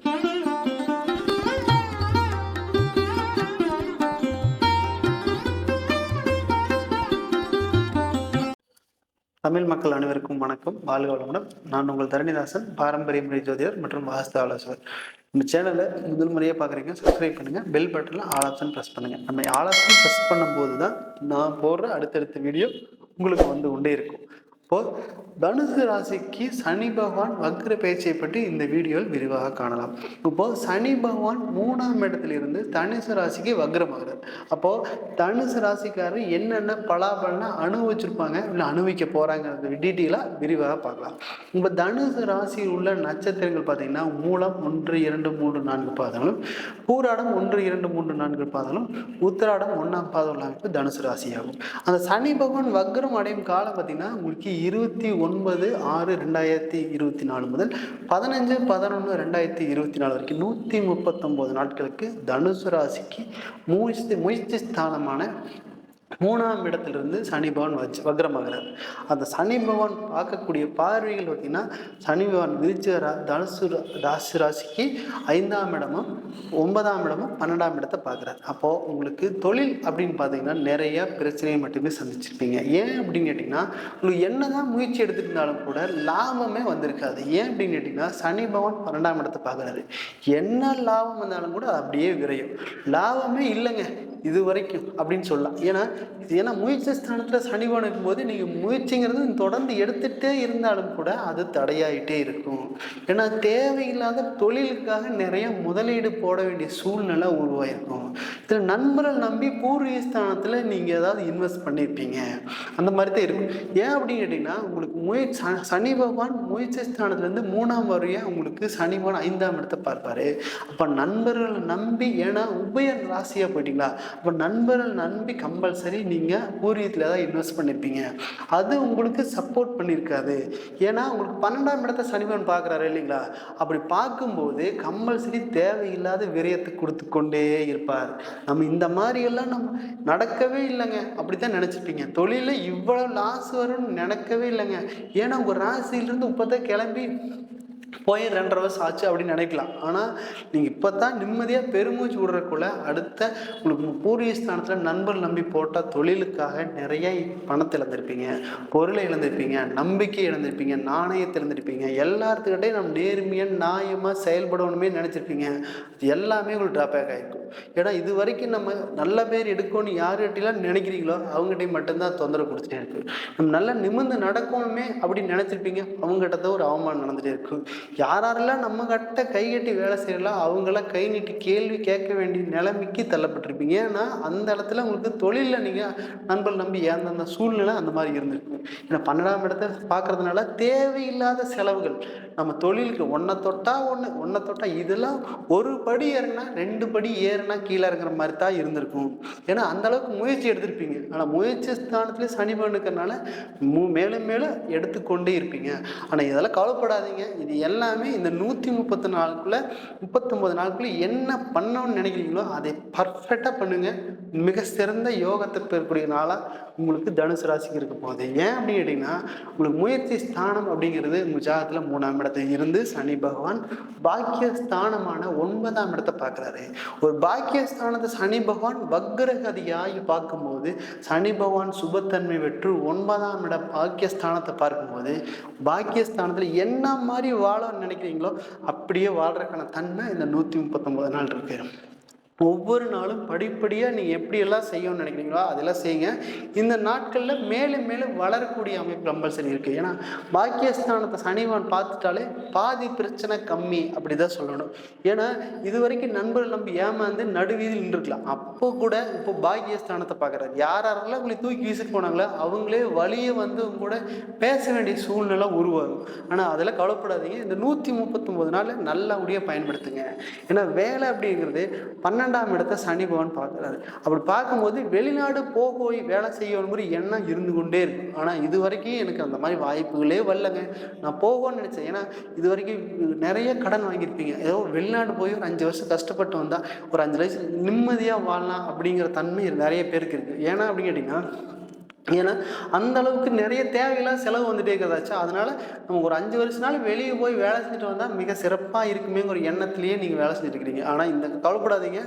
தமிழ் மக்கள் அனைவருக்கும் வணக்கம். வாழ்க வளமுடன். நான் உங்கள் தரணிதாசன், பாரம்பரிய முறை ஜோதிடர் மற்றும் வாஸ்து ஆலோசகர். நம்ம சேனலை முதல் முறையாக பார்க்குறீங்க, சப்ஸ்கிரைப் பண்ணுங்கள். பெல் பட்டனில் ஆல் ஆப்ஷன் ப்ரெஸ் பண்ணுங்கள். நம்ம ஆல் ஆப்ஷன் ப்ரெஸ் பண்ணும்போது தான் நான் போடுற அடுத்தடுத்த வீடியோ உங்களுக்கு வந்து கொண்டே இருக்கும். இப்போது தனுசு ராசிக்கு சனி பகவான் வக்ர பேச்சை பற்றி இந்த வீடியோவில் விரிவாக காணலாம். இப்போது சனி பகவான் 3ஆம் இடத்திலிருந்து தனுசு ராசிக்கு வக்ரமாகிறார். அப்போது தனுசு ராசிக்காரர் என்னென்ன பலாபலனை அனுபவிச்சிருப்பாங்க, இல்லை அனுபவிக்க போகிறாங்க டீட்டெயிலாக விரிவாக பார்க்கலாம். இப்போ தனுசு ராசியில் உள்ள நட்சத்திரங்கள் பார்த்தீங்கன்னா மூலம் 1, 2, 3, 4 பாதங்களும், பூராடம் 1, 2, 3, 4 பாதங்களும், உத்திராடம் 1ஆம் பாதம் அமைப்பு தனுசு ராசியாகும். அந்த சனி பகவான் வக்ரம் அடையும் காலம் பார்த்தீங்கன்னா உங்களுக்கு 29/6/2024 முதல் 15/11/2024 வரைக்கும் 139 நாட்களுக்கு தனுசு ராசிக்கு முயற்சி ஸ்தானமான 3ஆம் இடத்திலிருந்து சனி பகவான் வக்ரமாகிறார். அந்த சனி பகவான் பார்க்கக்கூடிய பார்வைகள் பார்த்தீங்கன்னா சனி பகவான் விருச்சிக தனுசு ராசிக்கு 5ஆம் இடமும் 9ஆம் இடமும் 12ஆம் இடத்தை பார்க்குறாரு. அப்போது உங்களுக்கு தொழில் அப்படின்னு பார்த்தீங்கன்னா நிறைய பிரச்சனையை மட்டுமே சந்திச்சிருப்பீங்க. ஏன் அப்படின்னு கேட்டிங்கன்னா உங்களுக்கு என்னதான் முயற்சி எடுத்துருந்தாலும் கூட லாபமே வந்திருக்காது. ஏன் அப்படின்னு கேட்டிங்கன்னா சனி பகவான் 12ஆம் இடத்தை பார்க்குறாரு. என்ன லாபம் வந்தாலும் கூட அப்படியே விரையும். லாபமே இல்லைங்க இது வரைக்கும் அப்படின்னு சொல்லலாம். ஏன்னா முயற்சி ஸ்தானத்தில் சனி பகவான் இருக்கும்போது நீங்கள் முயற்சிங்கிறது தொடர்ந்து எடுத்துகிட்டே இருந்தாலும் கூட அது தடையாயிட்டே இருக்கும். ஏன்னா தேவையில்லாத தொழிலுக்காக நிறைய முதலீடு போட வேண்டிய சூழ்நிலை உருவாயிருக்கும். இதில் நண்பர்கள் நம்பி பூர்வீக ஸ்தானத்தில் நீங்கள் ஏதாவது இன்வெஸ்ட் பண்ணியிருப்பீங்க, அந்த மாதிரி தான் இருக்கும். ஏன் அப்படின்னு கேட்டிங்கன்னா உங்களுக்கு சனி பகவான் முயற்சி ஸ்தானத்துலேருந்து 3ஆம் வரையாக உங்களுக்கு சனி பகவான் 5ஆம் இடத்தை பார்ப்பார். அப்போ நண்பர்களை நம்பி, ஏன்னா உபய ராசியாக போயிட்டீங்களா, அப்போ நண்பர்கள் நம்பி கம்பல்சரி நீங்கள் பூர்வீகத்தில் ஏதாவது இன்வெஸ்ட் பண்ணியிருப்பீங்க. அது உங்களுக்கு சப்போர்ட் பண்ணியிருக்காது. ஏன்னா உங்களுக்கு 12ஆம் இடத்தை சனிபகவான் பார்க்குறாரு இல்லைங்களா. அப்படி பார்க்கும்போது கம்பல்சரி தேவையில்லாத விரயத்தை கொடுத்து கொண்டே இருப்பார். நம்ம இந்த மாதிரியெல்லாம் நம்ம நடக்கவே இல்லைங்க அப்படித்தான் நினச்சிப்பீங்க. தொழிலில் இவ்வளோ லாஸ் வரும்னு நினைக்கவே இல்லைங்க. ஏன்னா உங்கள் ராசியிலிருந்து இப்போதான் கிளம்பி போய் 2.5 வருஷம் ஆச்சு அப்படின்னு நினைக்கலாம். ஆனால் நீங்கள் இப்போ தான் நிம்மதியாக பெருமூச்சு விடுறக்குள்ள அடுத்த உங்களுக்கு பூர்வீக ஸ்தானத்தில் நண்பர்கள் நம்பி போட்டால் தொழிலுக்காக நிறைய பணத்தை இழந்திருப்பீங்க, பொருளை இழந்திருப்பீங்க, நம்பிக்கை இழந்திருப்பீங்க, நாணயத்தை இழந்திருப்பீங்க. எல்லாத்துக்கிட்டையும் நம்ம நேர்மையாக நியாயமாக செயல்படணுமே நினச்சிருப்பீங்க. எல்லாமே உங்களுக்கு ட்ராபேக் ஆகிருக்கும். ஏன்னா இது வரைக்கும் நம்ம நல்ல பேர் எடுக்கணும்னு யார்கிட்டலாம் நினைக்கிறீங்களோ அவங்ககிட்டையும் மட்டும்தான் தொந்தரவு கொடுத்துட்டே இருக்கு. நம்ம நல்லா நிமிர்ந்து நடக்கணுமே அப்படின்னு நினச்சிருப்பீங்க, அவங்ககிட்ட தான் ஒரு அவமானம் நடந்துகிட்டே இருக்கும். யாரெல்லாம் நம்ம கிட்ட கை கட்டி வேலை செய்யலாம் அவங்களாம் கை நீட்டி கேள்வி கேட்க வேண்டிய நிலைமைக்கு தள்ளப்பட்டிருப்பீங்க. ஏன்னா அந்த இடத்துல உங்களுக்கு தொழிலில் நீங்கள் நண்பர்கள் நம்பி ஏந்த சூழ்நிலை அந்த மாதிரி இருந்திருக்கும். ஏன்னா 12ஆம் இடத்தை பார்க்கறதுனால தேவையில்லாத செலவுகள் நம்ம தொழிலுக்கு ஒன்றை தொட்டா இதெல்லாம் ஒரு படி ஏறினா 2 படி ஏறினா கீழே இறங்குற மாதிரி தான் இருந்திருக்கும். ஏன்னா அந்த அளவுக்கு முயற்சி எடுத்திருப்பீங்க. ஆனால் முயற்சி ஸ்தானத்துலேயே சனி பகவான் இருக்கிறனால மேலும் மேலும் எடுத்துக்கொண்டே இருப்பீங்க. ஆனால் இதெல்லாம் கவலைப்படாதீங்க. இது எல்லாமே இந்த 139 நாளுக்குள்ளே என்ன பண்ணணும்னு நினைக்கிறீங்களோ அதை பர்ஃபெக்டாக பண்ணுங்க. மிக சிறந்த யோகத்தை பெறக்கூடிய நாளாக உங்களுக்கு தனுசு ராசிக்கு இருக்க போகுது. ஏன் அப்படின்னு கேட்டிங்கன்னா உங்களுக்கு முயற்சி ஸ்தானம் அப்படிங்கிறது உங்கள் ஜாதகத்தில் 3ஆம் இடத்துல இருந்து சனி பகவான் பாக்கிய ஸ்தானமான 9ஆம் இடத்தை பார்க்குறாரு. ஒரு பாக்கிய ஸ்தானத்தை சனி பகவான் வக்ரகதியாகி பார்க்கும்போது சனி பகவான் சுபத்தன்மை பெற்று 9ஆம் இடம் பாக்கியஸ்தானத்தை பார்க்கும்போது பாக்கியஸ்தானத்தில் என்ன மாதிரி வாழணும்னு நினைக்கிறீங்களோ அப்படியே வாழ்றதுக்கான தன்மை இந்த 139 நாள் இருக்கு. ஒவ்வொரு நாளும் படிப்படியாக நீங்கள் எப்படியெல்லாம் செய்யணும்னு நினைக்கிறீங்களோ அதெல்லாம் செய்யுங்க. இந்த நாட்களில் மேலும் மேலும் வளரக்கூடிய அமைப்பு கம்பல்சரி இருக்குது. ஏன்னா பாக்கியஸ்தானத்தை சனிவான் பார்த்துட்டாலே பாதி பிரச்சனை கம்மி அப்படி தான் சொல்லணும். ஏன்னா இது வரைக்கும் நண்பர்கள் நம்பி ஏமாந்து நடுவீதில் நின்றுருக்கலாம். அப்போ கூட இப்போ பாக்கியஸ்தானத்தை பார்க்குறாரு. யாரெல்லாம் உங்களை தூக்கி வீசிட்டு போனாங்களோ அவங்களே வழியை வந்து கூட பேச வேண்டிய சூழ்நிலை உருவாகும். ஆனால் அதெல்லாம் கவலைப்படாதீங்க. இந்த 139 நாளில் நல்லபடியாக பயன்படுத்துங்க. ஏன்னா வேலை அப்படிங்கிறது 12ஆம் இடத்தை சனி பகவான் பார்க்குறாரு. அப்படி பார்க்கும்போது வெளிநாடு போய் வேலை செய்யணுங்கிற எண்ணம் இருந்து கொண்டே இருக்கும். ஆனால் இது வரைக்கும் எனக்கு அந்த மாதிரி வாய்ப்புகளே வரலங்க. நான் போகணும்னு நினச்சேன். ஏன்னா இது வரைக்கும் நிறைய கடன் வாங்கியிருப்பீங்க. ஏதோ வெளிநாடு போய் ஒரு 5 வருஷம் கஷ்டப்பட்டு வந்தால் ஒரு 5 வயசு நிம்மதியாக வாழலாம் அப்படிங்கிற தன்மை நிறைய பேருக்கு இருக்குது. ஏன்னா அப்படின்னு கேட்டிங்கன்னா ஏன்னா அந்த அளவுக்கு நிறைய தேவையில்லாத செலவு வந்துட்டே இருக்கிறதாச்சா, அதனால நமக்கு ஒரு 5 வருஷ நாள் வெளியே போய் வேலை செஞ்சுட்டு வந்தால் மிக சிறப்பாக இருக்குமேங்கிற ஒரு எண்ணத்திலேயே நீங்கள் வேலை செஞ்சுட்டு இருக்கிறீங்க. ஆனால் இந்த கவலைப்படாதீங்க,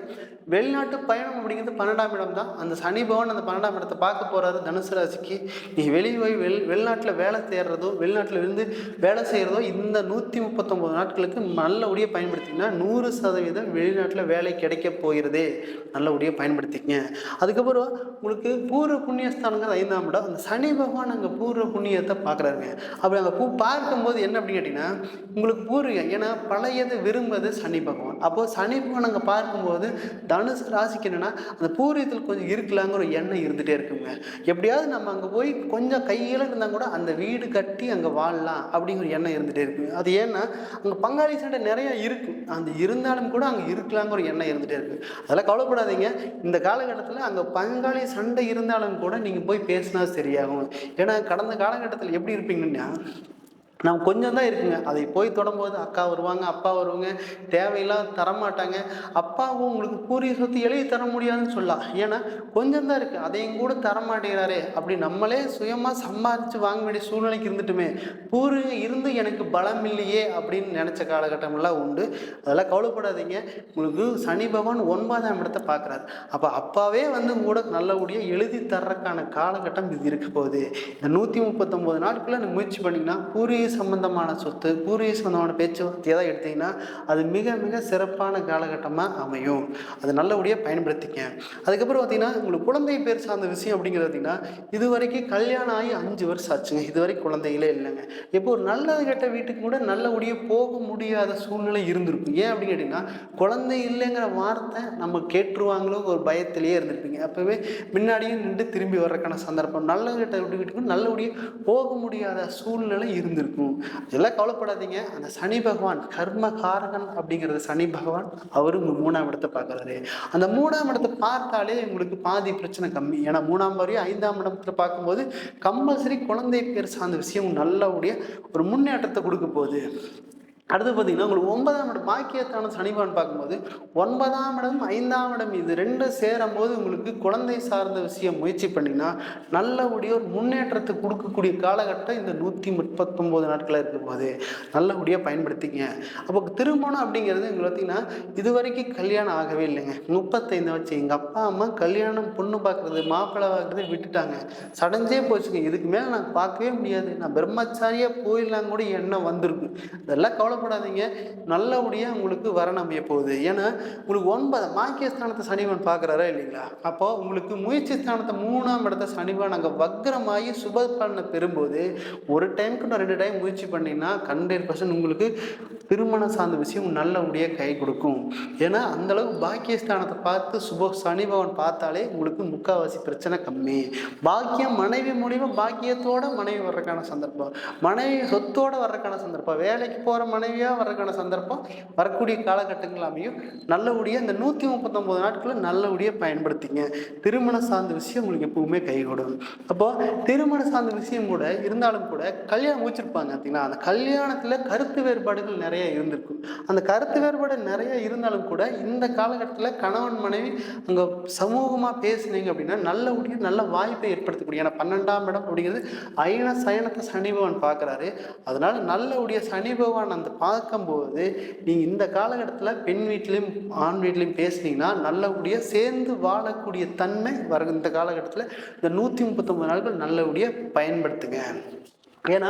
வெளிநாட்டு பயணம் அப்படிங்கிறது 12ஆம் இடம் தான். அந்த சனி பகவான் அந்த 12ஆம் இடத்தை பார்க்க போறாரு தனுசு ராசிக்கு. நீ வெளியே போய் வெளிநாட்டில் வேலை தேடுறதோ, வெளிநாட்டில் இருந்து வேலை செய்கிறதோ இந்த 139 நாட்களுக்கு நல்லபடியாக பயன்படுத்திங்கன்னா 100% வெளிநாட்டில் வேலை கிடைக்க போகிறதே. நல்லபடியாக பயன்படுத்திக்கங்க. அதுக்கப்புறம் உங்களுக்கு பூர்வ புண்ணியஸ்தானங்கிற 5ஆம் இடம், அந்த சனி பகவான் அங்கே பூர்வ புண்ணியத்தை பார்க்குறாருங்க. அப்படி அங்கே பார்க்கும்போது என்ன அப்படின்னு கேட்டிங்கன்னா, உங்களுக்கு பூர்வீகம், ஏன்னா பழையதை விரும்புவது சனி பகவான். அப்போது சனி பகவான் அங்கே பார்க்கும்போது தனுசு ராசிக்கு என்னென்னா அந்த பூர்வீகத்தில் கொஞ்சம் இருக்கலாங்கிற ஒரு எண்ணம் இருந்துகிட்டே இருக்குங்க. எப்படியாவது நம்ம அங்கே போய் கொஞ்சம் கையில் இருந்தால் கூட அந்த வீடு கட்டி அங்கே வாழலாம் அப்படிங்கிற எண்ணம் இருந்துகிட்டே இருக்குங்க. அது ஏன்னா அங்கே பங்காளி சண்டை நிறையா இருக்கும், அந்த இருந்தாலும் கூட அங்கே இருக்கலாங்கிற ஒரு எண்ணம் இருந்துகிட்டே இருக்குது. அதெல்லாம் கவலைப்படாதீங்க. இந்த காலகட்டத்தில் அங்கே பங்காளி சண்டை இருந்தாலும் கூட நீங்கள் போய் பேசினா சரியாகும். ஏன்னா கடந்த காலகட்டத்தில் எப்படி இருப்பீங்கன்னா, நான் கொஞ்சம் தான் இருக்குங்க, அதை போய் தொடும்போது அக்கா வருவாங்க, அப்பா வருவாங்க, தேவையெல்லாம் தரமாட்டாங்க. அப்பாவும் உங்களுக்கு பூர்வீக சொத்து எழுதி தர முடியாதுன்னு சொல்லலாம். ஏன்னா கொஞ்சம் தான் இருக்குது, அதையும் கூட தரமாட்டேங்கிறாரே, அப்படி நம்மளே சுயமாக சம்பாதிச்சு வாங்க வேண்டிய சூழ்நிலைக்கு இருந்துட்டுமே பூர்வீகம் இருந்து எனக்கு பலம் இல்லையே அப்படின்னு நினச்ச காலகட்டமெல்லாம் உண்டு. அதெல்லாம் கவலைப்படாதீங்க. உங்களுக்கு சனி பகவான் 9ஆம் இடத்தை பார்க்குறாரு. அப்போ அப்பாவே வந்து கூட நல்லபடியாக எழுதி தர்றதுக்கான காலகட்டம் இது இருக்க போகுது. இந்த 139 நாட்குள்ளே முயற்சி பண்ணிங்கன்னா பூர்வீக சம்பந்தமான சொத்து, பூர்வீக சம்பந்தமான பேச்சுவார்த்தை எதாவது எடுத்தீங்கன்னா அது மிக மிக சிறப்பான காலகட்டமாக அமையும். அதை நல்லபடியாக பயன்படுத்திக்க. அதுக்கப்புறம் பார்த்தீங்கன்னா உங்களுக்கு குழந்தை பேர் சார்ந்த விஷயம் அப்படிங்கிறது பார்த்தீங்கன்னா, இது வரைக்கும் கல்யாணம் ஆகி 5 வருஷம் ஆச்சுங்க, இது வரைக்கும் குழந்தைகளே இல்லைங்க. இப்போ ஒரு நல்லது கெட்ட வீட்டுக்கு கூட நல்லபடியாக போக முடியாத சூழ்நிலை இருந்திருக்கும். ஏன் அப்படின்னு கேட்டிங்கன்னா, குழந்தை இல்லைங்கிற வார்த்தை நம்ம கேட்டுருவாங்களோ ஒரு பயத்திலேயே இருந்திருப்பீங்க. அப்போவே முன்னாடியும் நின்று திரும்பி வர்றதுக்கான சந்தர்ப்பம், நல்லது கெட்ட வீட்டுக்கு நல்லபடியாக போக முடியாத சூழ்நிலை இருந்திருக்கும். இதெல்லாம் கவலைப்படாதீங்க. அந்த சனி பகவான் கர்ம காரகன் அப்படிங்கிறது சனி பகவான், அவரு 3ஆம் இடத்தை பார்க்கறாரு. அந்த 3ஆம் இடத்தை பார்த்தாலே உங்களுக்கு பாதி பிரச்சனை கம்மி. ஏன்னா 3ஆம் வரையும் 5ஆம் இடத்துல பார்க்கும்போது கம்பல்சரி குழந்தை பேர் சார்ந்த விஷயம் நல்லபடியா ஒரு முன்னேற்றத்தை கொடுக்க போகுது. அடுத்து பார்த்தீங்கன்னா உங்களுக்கு 9ஆம் இடம் பாக்கியத்தான சனிபான் பார்க்கும்போது 9ஆம் இடம் 5ஆம் இடம் இது 2 சேரும் போது உங்களுக்கு குழந்தை சார்ந்த விஷயம் முயற்சி பண்ணிங்கன்னா நல்லபடியாக ஒரு முன்னேற்றத்தை கொடுக்கக்கூடிய காலகட்டம் இந்த 139 நாட்களாக இருக்கும் போது நல்லபடியாக பயன்படுத்திங்க. அப்போ திருமணம் அப்படிங்கிறது எங்களுக்கு பார்த்தீங்கன்னா இது வரைக்கும் கல்யாணம் ஆகவே இல்லைங்க. 35 வச்சு எங்கள் அப்பா அம்மா கல்யாணம் பொண்ணு பார்க்குறது மாப்பிள்ளை பார்க்குறதை விட்டுட்டாங்க, சடஞ்சே போச்சுங்க. இதுக்கு மேலே நான் பார்க்கவே முடியாது, நான் பிரம்மச்சாரியாக போயிடலாம் கூட எண்ணம் வந்திருக்கு. இதெல்லாம் கவலைப்படாதீங்க, நல்லபடியாக உங்களுக்கு வரன் அமைய போகுது. ஏன்னா உங்களுக்கு 9 மாக்கிய ஸ்தானத்தை சனிவன் பார்க்குறாரா இல்லைங்களா? அப்போ உங்களுக்கு முயற்சி ஸ்தானத்தை 3ஆம் இடத்த சனிவன் அங்கே வக்ரமாகி சுப பலனை பெறும்போது ஒரு டைமுக்கு 2 டைம் முயற்சி பண்ணிங்கன்னா 100% உங்களுக்கு திருமணம் சார்ந்த விஷயம் நல்லபடியாக கை கொடுக்கும். ஏன்னா அந்தளவுக்கு பாக்கியஸ்தானத்தை பார்த்து சனி பகவான் பார்த்தாலே உங்களுக்கு முக்கால்வாசி பிரச்சனை கம்மி. பாக்கியம் மனைவி மூலியமாக பாக்கியத்தோட மனைவி வர்றதுக்கான சந்தர்ப்பம், மனைவி சொத்தோடு வர்றதுக்கான சந்தர்ப்பம், வேலைக்கு போகிற மனைவியாக வர்றதுக்கான சந்தர்ப்பம் வரக்கூடிய காலகட்டங்கள் அமையும். நல்லபடியாக இந்த 139 நாட்களை நல்லபடியாக பயன்படுத்திங்க. திருமணம் சார்ந்த விஷயம் உங்களுக்கு எப்பவுமே கை கொடுக்கும். அப்போது திருமணம் சார்ந்த விஷயம் கூட இருந்தாலும் கூட கல்யாணம் முடிச்சிருப்பாங்க பார்த்தீங்கன்னா, அந்த கல்யாணத்தில் கருத்து வேறுபாடுகள் நிறைய இருந்திருக்கும். அந்த கருத்து வேறுபாடு நிறைய இருந்தாலும் கூட இந்த காலகட்டத்தில் கணவன் மனைவி அங்கே சமூகமாக பேசுனீங்க அப்படின்னா நல்லபடியாக நல்ல வாய்ப்பை ஏற்படுத்தக்கூடிய. ஏன்னா 12ஆம் இடம் அப்படிங்கிறது அயன சயனத்தை சனி பகவான் பார்க்குறாரு. அதனால நல்லபடியாக சனி பகவான் அந்த பார்க்கும்போது நீங்கள் இந்த காலகட்டத்தில் பெண் வீட்லேயும் ஆண் வீட்லேயும் பேசுனீங்கன்னா நல்லபடியாக சேர்ந்து வாழக்கூடிய தன்மை வர இந்த காலகட்டத்தில் இந்த 139 நாட்கள் நல்லபடியாக பயன்படுத்துங்க. ஏன்னா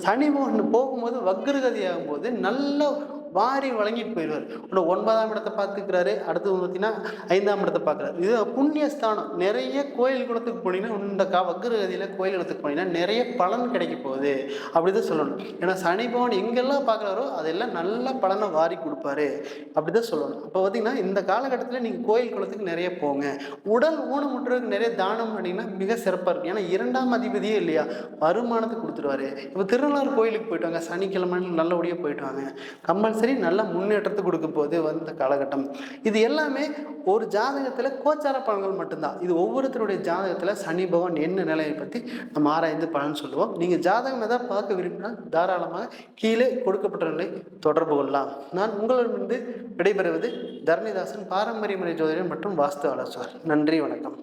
சனி பகவான் போகும்போது வக்ரகதி ஆகும்போது நல்ல வாரி வழங்கிட்டு போயிடுவார். 9ஆம் இடத்தை பார்த்துக்கிறாரு, அடுத்து பார்த்தீங்கன்னா 5ஆம் இடத்தை பார்க்குறாரு. இது புண்ணியஸ்தானம். நிறைய கோயில் குளத்துக்கு போனீங்கன்னா இந்த வக்ரகதியில் கோயில் குளத்துக்கு போனீங்கன்னா நிறைய பலன் கிடைக்க போகுது அப்படிதான் சொல்லணும். ஏன்னா சனி பகவான் எங்கெல்லாம் பார்க்குறாரோ அதெல்லாம் நல்ல பலனை வாரி கொடுப்பாரு அப்படிதான் சொல்லணும். அப்போ பார்த்தீங்கன்னா இந்த காலகட்டத்தில் நீங்கள் கோயில் குளத்துக்கு நிறைய போங்க. உடல் ஊனமுற்றதுக்கு நிறைய தானம் பண்ணிங்கன்னா மிக சிறப்பாக இருக்கும். ஏன்னா 2ஆம் அதிபதியே இல்லையா, வருமானத்தை கொடுத்துருவாரு. இப்போ திருநள்ளாறு கோயிலுக்கு போயிட்டு வாங்க, சனிக்கிழமை நல்லபடியாக போயிட்டு வாங்க, கம்பல்சரி நல்ல முன்னேற்றத்தை கொடுக்க போது வந்த காலகட்டம். இது எல்லாமே ஒரு ஜாதகத்தில் கோச்சார பலன்கள் மட்டும்தான். இது ஒவ்வொருத்தருடைய ஜாதகத்தில் சனி பகவான் என்ன நிலையை பற்றி நம்ம ஆராய்ந்து பலன் சொல்லுவோம். நீங்கள் ஜாதகம் எதாவது பார்க்க விரும்பினால் தாராளமாக கீழே கொடுக்கப்பட்ட நிலை தொடர்பு கொள்ளலாம். நான் உங்களிடமிருந்து விடைபெறுவது தரணிதாசன், பாரம்பரிய முறை ஜோதிடர் மற்றும் வாஸ்து ஆலோசகர். நன்றி, வணக்கம்.